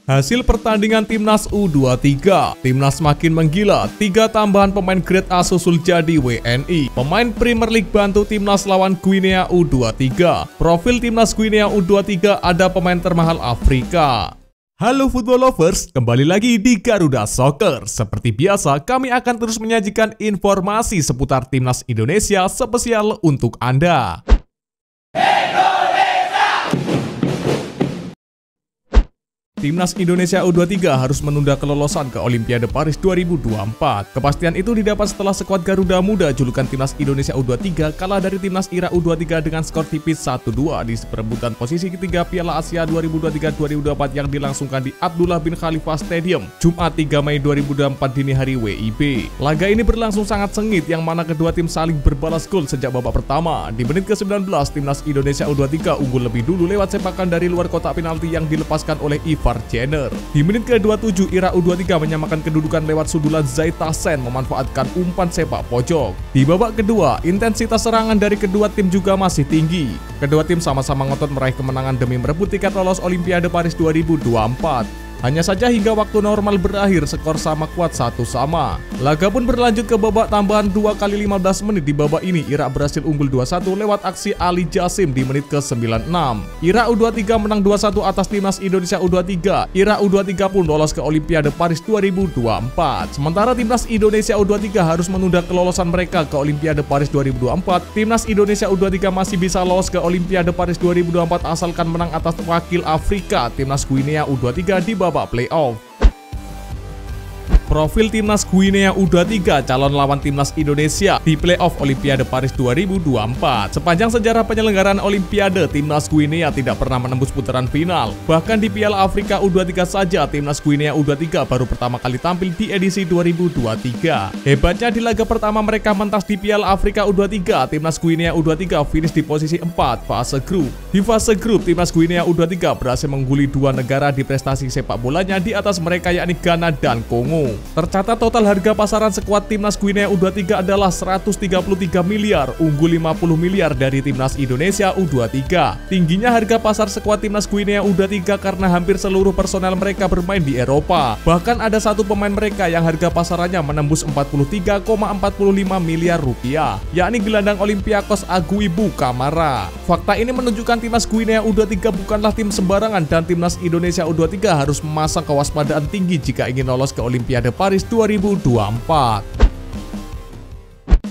Hasil pertandingan Timnas U23, Timnas makin menggila, 3 tambahan pemain grade A susul jadi WNI. Pemain Premier League bantu Timnas lawan Guinea U23. Profil Timnas Guinea U23 ada pemain termahal Afrika. Halo football lovers, kembali lagi di Garuda Soccer. Seperti biasa, kami akan terus menyajikan informasi seputar Timnas Indonesia spesial untuk Anda. Timnas Indonesia U23 harus menunda kelolosan ke Olimpiade Paris 2024. Kepastian itu didapat setelah skuad Garuda Muda julukan Timnas Indonesia U23 kalah dari Timnas IRA U23 dengan skor tipis 1-2 di perebutan posisi ketiga Piala Asia 2023-2024 yang dilangsungkan di Abdullah bin Khalifa Stadium, Jumat 3 Mei 2024 dini hari WIB. Laga ini berlangsung sangat sengit yang mana kedua tim saling berbalas gol sejak babak pertama. Di menit ke-19, Timnas Indonesia U23 unggul lebih dulu lewat sepakan dari luar kotak penalti yang dilepaskan oleh Ivar Jenner. Di menit ke-27, IRA U23 menyamakan kedudukan lewat sundulan Zaid Tahsen memanfaatkan umpan sepak pojok. Di babak kedua, intensitas serangan dari kedua tim juga masih tinggi. Kedua tim sama-sama ngotot meraih kemenangan demi merebut tiket lolos Olimpiade Paris 2024. Hanya saja hingga waktu normal berakhir skor sama kuat 1-1. Laga pun berlanjut ke babak tambahan 2 kali 15 menit. Di babak ini IRA berhasil unggul 2-1 lewat aksi Ali Jasim di menit ke-96. IRA U23 menang 2-1 atas Timnas Indonesia U23. IRA U23 pun lolos ke Olimpiade Paris 2024. Sementara Timnas Indonesia U23 harus menunda kelolosan mereka ke Olimpiade Paris 2024. Timnas Indonesia U23 masih bisa lolos ke Olimpiade Paris 2024 asalkan menang atas wakil Afrika Timnas Guinea U23 di babak playoff. Profil Timnas Guinea U23 calon lawan Timnas Indonesia di playoff Olimpiade Paris 2024. Sepanjang sejarah penyelenggaraan Olimpiade, Timnas Guinea tidak pernah menembus putaran final. Bahkan di Piala Afrika U23 saja, Timnas Guinea U23 baru pertama kali tampil di edisi 2023. Hebatnya di laga pertama mereka mentas di Piala Afrika U23, Timnas Guinea U23 finish di posisi 4 fase grup. Di fase grup, Timnas Guinea U23 berhasil mengungguli 2 negara di prestasi sepak bolanya di atas mereka, yakni Ghana dan Kongo. Tercatat total harga pasaran skuad Timnas Guinea U23 adalah 133 miliar, unggul 50 miliar dari Timnas Indonesia U23. Tingginya harga pasar skuad Timnas Guinea U23 karena hampir seluruh personel mereka bermain di Eropa. Bahkan ada satu pemain mereka yang harga pasarannya menembus 43,45 miliar rupiah, yakni gelandang Olympiakos Aguibu Kamara. Fakta ini menunjukkan Timnas Guinea U23 bukanlah tim sembarangan dan Timnas Indonesia U23 harus memasang kewaspadaan tinggi jika ingin lolos ke Olimpiade Paris 2024.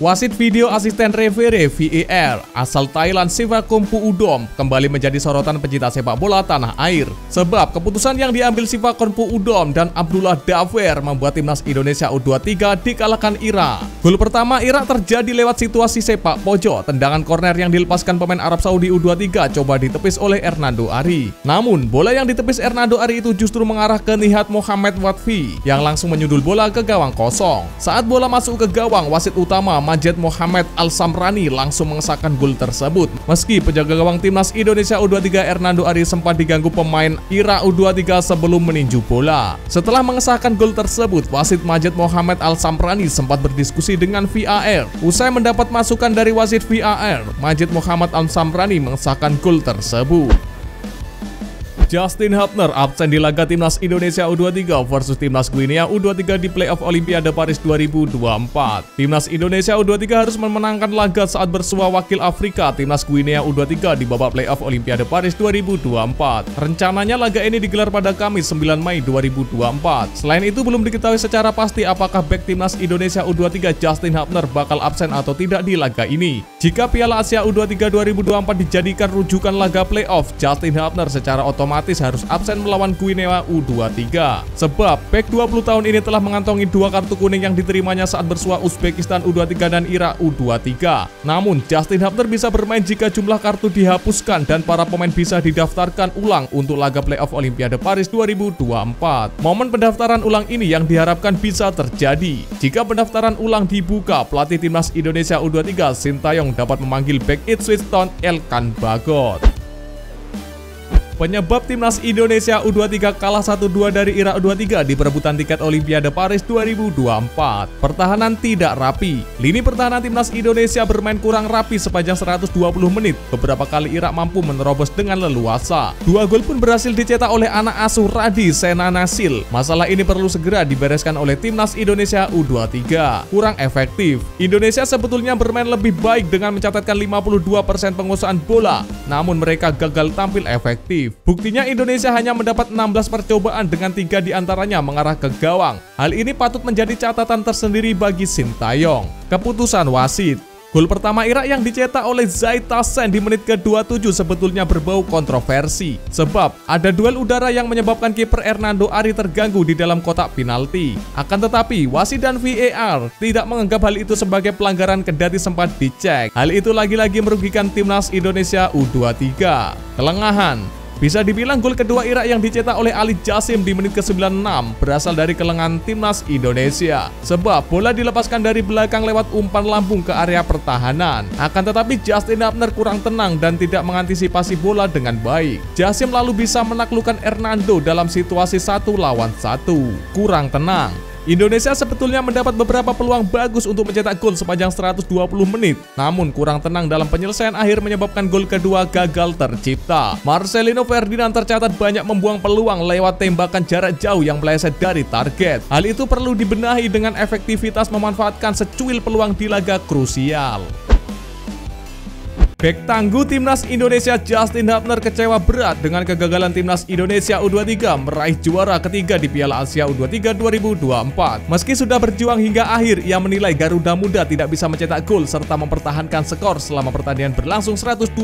Wasit video asisten refere VAR asal Thailand Sivakompu Udom kembali menjadi sorotan pecinta sepak bola tanah air. Sebab keputusan yang diambil Sivakompu Udom dan Abdullah Dafer membuat Timnas Indonesia U23 dikalahkan IRA. Gol pertama IRA terjadi lewat situasi sepak pojok. Tendangan korner yang dilepaskan pemain Arab Saudi U23 coba ditepis oleh Hernando Ari. Namun bola yang ditepis Hernando Ari itu justru mengarah ke Nihat Mohamed Watfi yang langsung menyundul bola ke gawang kosong. Saat bola masuk ke gawang, wasit utama Majed Mohamed Al-Samrani langsung mengesahkan gol tersebut. Meski penjaga gawang Timnas Indonesia U23 Hernando Ari sempat diganggu pemain IRA U23 sebelum meninju bola. Setelah mengesahkan gol tersebut, wasit Majed Mohamed Al-Samrani sempat berdiskusi dengan VAR. Usai mendapat masukan dari wasit VAR, Majed Mohamed Al-Samrani mengesahkan gol tersebut. Justin Hubner absen di laga Timnas Indonesia U23 versus Timnas Guinea U23 di playoff Olimpiade Paris 2024. Timnas Indonesia U23 harus memenangkan laga saat bersua wakil Afrika Timnas Guinea U23 di babak playoff Olimpiade Paris 2024. Rencananya laga ini digelar pada Kamis 9 Mei 2024. Selain itu belum diketahui secara pasti apakah bek Timnas Indonesia U23 Justin Hubner bakal absen atau tidak di laga ini. Jika Piala Asia U23 2024 dijadikan rujukan laga playoff, Justin Hubner secara otomatis harus absen melawan Guinea U23. Sebab bek 20 tahun ini telah mengantongi 2 kartu kuning yang diterimanya saat bersua Uzbekistan U23 dan IRA U23. Namun Justin Hubner bisa bermain jika jumlah kartu dihapuskan dan para pemain bisa didaftarkan ulang untuk laga playoff Olimpiade Paris 2024. Momen pendaftaran ulang ini yang diharapkan bisa terjadi. Jika pendaftaran ulang dibuka, pelatih Timnas Indonesia U23 Sintayong dapat memanggil bek Ipswich Town Elkan Bagot. Penyebab timnas Indonesia U23 kalah 1-2 dari Irak U23 di perebutan tiket Olimpiade Paris 2024. Pertahanan tidak rapi. Lini pertahanan timnas Indonesia bermain kurang rapi sepanjang 120 menit. Beberapa kali Irak mampu menerobos dengan leluasa. 2 gol pun berhasil dicetak oleh anak asuh Radi Sena Nasil. Masalah ini perlu segera dibereskan oleh timnas Indonesia U23. Kurang efektif. Indonesia sebetulnya bermain lebih baik dengan mencatatkan 52% penguasaan bola, namun mereka gagal tampil efektif. Buktinya Indonesia hanya mendapat 16 percobaan dengan 3 diantaranya mengarah ke gawang. Hal ini patut menjadi catatan tersendiri bagi Sintayong. Keputusan wasit. Gol pertama Irak yang dicetak oleh Zaid Tassin di menit ke-27 sebetulnya berbau kontroversi. Sebab ada duel udara yang menyebabkan kiper Hernando Ari terganggu di dalam kotak penalti. Akan tetapi, wasit dan VAR tidak menganggap hal itu sebagai pelanggaran kendati sempat dicek. Hal itu lagi-lagi merugikan timnas Indonesia U23. Kelengahan. Bisa dibilang gol kedua Irak yang dicetak oleh Ali Jasim di menit ke-96 berasal dari kelengahan timnas Indonesia. Sebab bola dilepaskan dari belakang lewat umpan lambung ke area pertahanan. Akan tetapi Justin Hubner kurang tenang dan tidak mengantisipasi bola dengan baik. Jasim lalu bisa menaklukkan Hernando dalam situasi 1 lawan 1. Kurang tenang. Indonesia sebetulnya mendapat beberapa peluang bagus untuk mencetak gol sepanjang 120 menit. Namun kurang tenang dalam penyelesaian akhir menyebabkan gol kedua gagal tercipta. Marcelino Ferdinand tercatat banyak membuang peluang lewat tembakan jarak jauh yang meleset dari target. Hal itu perlu dibenahi dengan efektivitas memanfaatkan secuil peluang di laga krusial. Bek tangguh timnas Indonesia Justin Hubner kecewa berat dengan kegagalan timnas Indonesia U23 meraih juara ketiga di Piala Asia U23 2024. Meski sudah berjuang hingga akhir, ia menilai Garuda Muda tidak bisa mencetak gol serta mempertahankan skor selama pertandingan berlangsung 120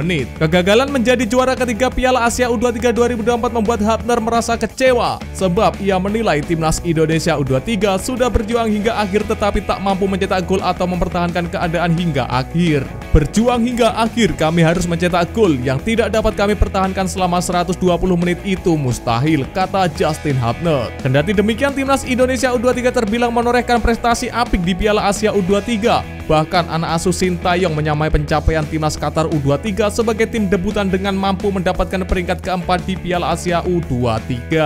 menit. Kegagalan menjadi juara ketiga Piala Asia U23 2024 membuat Hubner merasa kecewa sebab ia menilai timnas Indonesia U23 sudah berjuang hingga akhir tetapi tak mampu mencetak gol atau mempertahankan keadaan hingga akhir. Berjuang hingga akhir, kami harus mencetak gol yang tidak dapat kami pertahankan selama 120 menit itu mustahil, kata Justin Hubner. Kendati demikian, timnas Indonesia U23 terbilang menorehkan prestasi apik di Piala Asia U23. Bahkan anak asuh Sintayong menyamai pencapaian timnas Qatar U23 sebagai tim debutan dengan mampu mendapatkan peringkat keempat di Piala Asia U23.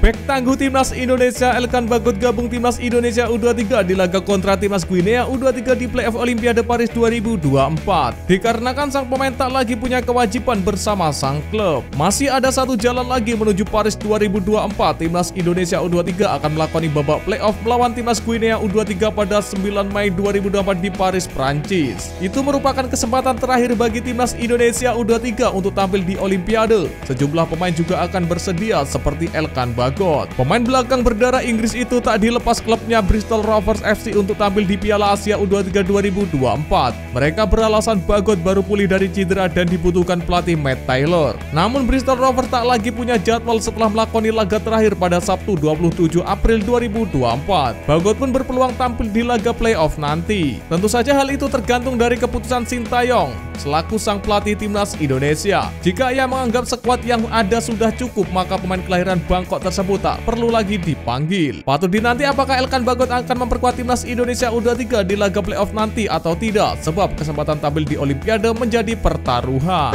Bek tangguh timnas Indonesia Elkan Bagot gabung timnas Indonesia U23 di laga kontra timnas Guinea U23 di playoff Olimpiade Paris 2024. Dikarenakan sang pemain tak lagi punya kewajiban bersama sang klub. Masih ada satu jalan lagi menuju Paris 2024. Timnas Indonesia U23 akan melakoni babak playoff melawan timnas Guinea U23 pada 9 Mei 2024 di Paris, Prancis. Itu merupakan kesempatan terakhir bagi timnas Indonesia U23 untuk tampil di Olimpiade. Sejumlah pemain juga akan bersedia seperti Elkan Bagot. Pemain belakang berdarah Inggris itu tak dilepas klubnya Bristol Rovers FC untuk tampil di Piala Asia U23 2024. Mereka beralasan Bagot baru pulih dari cedera dan dibutuhkan pelatih Matt Taylor. Namun Bristol Rovers tak lagi punya jadwal setelah melakoni laga terakhir pada Sabtu 27 April 2024. Bagot pun berpeluang tampil di laga playoff nanti. Tentu saja hal itu tergantung dari keputusan Sintayong selaku sang pelatih timnas Indonesia. Jika ia menganggap skuad yang ada sudah cukup, maka pemain kelahiran Bangkok tersebut tak perlu lagi dipanggil. Patut dinanti apakah Elkan Bagot akan memperkuat timnas Indonesia U23 di laga playoff nanti atau tidak, sebab kesempatan tampil di Olimpiade menjadi pertaruhan.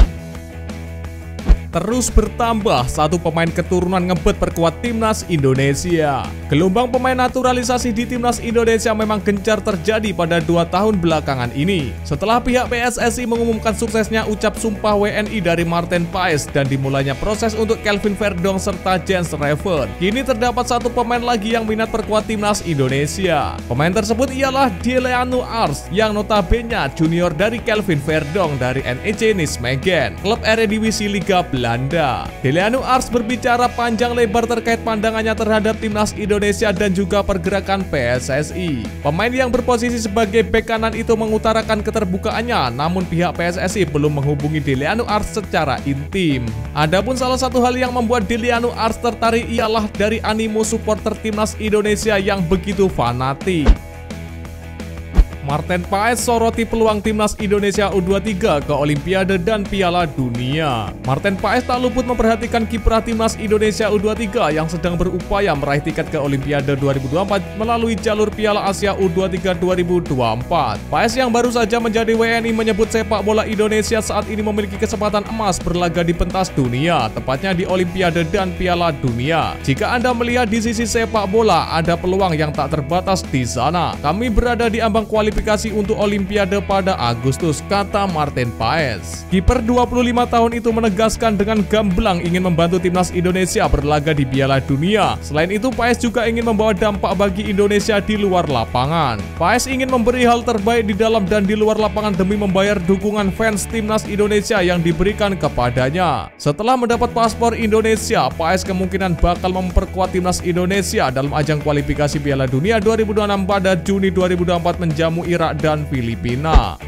Terus bertambah, satu pemain keturunan ngebet perkuat timnas Indonesia. Gelombang pemain naturalisasi di timnas Indonesia memang gencar terjadi pada 2 tahun belakangan ini. Setelah pihak PSSI mengumumkan suksesnya ucap sumpah WNI dari Martin Paes dan dimulainya proses untuk Kelvin Verdong serta Jens Reven, kini terdapat satu pemain lagi yang minat perkuat timnas Indonesia. Pemain tersebut ialah Deleanu Ars yang notabene junior dari Kelvin Verdong dari NEC Nijmegen, klub Eredivisie Liga Belanda. Deleanu Ars berbicara panjang lebar terkait pandangannya terhadap timnas Indonesia dan juga pergerakan PSSI. Pemain yang berposisi sebagai bek kanan itu mengutarakan keterbukaannya, namun pihak PSSI belum menghubungi Deleanu Ars secara intim. Adapun salah satu hal yang membuat Deleanu Ars tertarik ialah dari animo supporter timnas Indonesia yang begitu fanatik. Marten Paes soroti peluang timnas Indonesia U23 ke Olimpiade dan Piala Dunia. Marten Paes tak luput memperhatikan kiprah timnas Indonesia U23 yang sedang berupaya meraih tiket ke Olimpiade 2024 melalui jalur Piala Asia U23 2024. Paes yang baru saja menjadi WNI menyebut sepak bola Indonesia saat ini memiliki kesempatan emas berlaga di pentas dunia, tepatnya di Olimpiade dan Piala Dunia. Jika Anda melihat di sisi sepak bola, ada peluang yang tak terbatas di sana. Kami berada di ambang kualifikasi untuk Olimpiade pada Agustus, kata Marten Paes. Kiper 25 tahun itu menegaskan dengan gamblang ingin membantu timnas Indonesia berlaga di Piala Dunia. Selain itu, Paes juga ingin membawa dampak bagi Indonesia di luar lapangan. Paes ingin memberi hal terbaik di dalam dan di luar lapangan demi membayar dukungan fans timnas Indonesia yang diberikan kepadanya. Setelah mendapat paspor Indonesia, Paes kemungkinan bakal memperkuat timnas Indonesia dalam ajang kualifikasi Piala Dunia 2026 pada Juni 2024 menjamu Irak dan Filipina.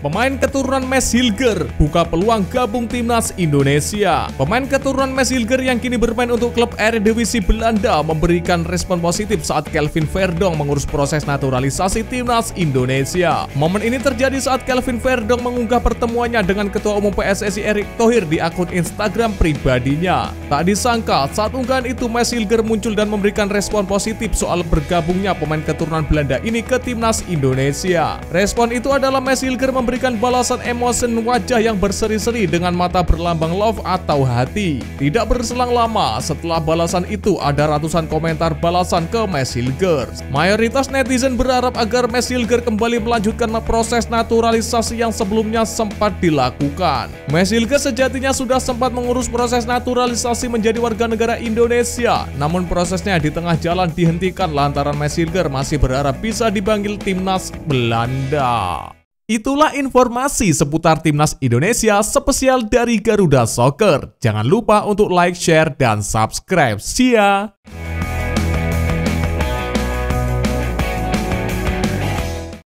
Pemain keturunan Mads Hilger buka peluang gabung timnas Indonesia. Pemain keturunan Mads Hilger yang kini bermain untuk klub Eredivisie Belanda memberikan respon positif saat Kelvin Verdonk mengurus proses naturalisasi timnas Indonesia. Momen ini terjadi saat Kelvin Verdonk mengunggah pertemuannya dengan Ketua Umum PSSI Erick Thohir di akun Instagram pribadinya. Tak disangka saat unggahan itu Mads Hilger muncul dan memberikan respon positif soal bergabungnya pemain keturunan Belanda ini ke timnas Indonesia. Respon itu adalah Mads Hilger memberikan balasan emosi wajah yang berseri-seri dengan mata berlambang love atau hati. Tidak berselang lama setelah balasan itu ada ratusan komentar balasan ke Mads Hilger. Mayoritas netizen berharap agar Mads Hilger kembali melanjutkan proses naturalisasi yang sebelumnya sempat dilakukan. Mads Hilger sejatinya sudah sempat mengurus proses naturalisasi menjadi warga negara Indonesia, namun prosesnya di tengah jalan dihentikan lantaran Mads Hilger masih berharap bisa dipanggil timnas Belanda. Itulah informasi seputar timnas Indonesia spesial dari Garuda Soccer. Jangan lupa untuk like, share, dan subscribe. See ya!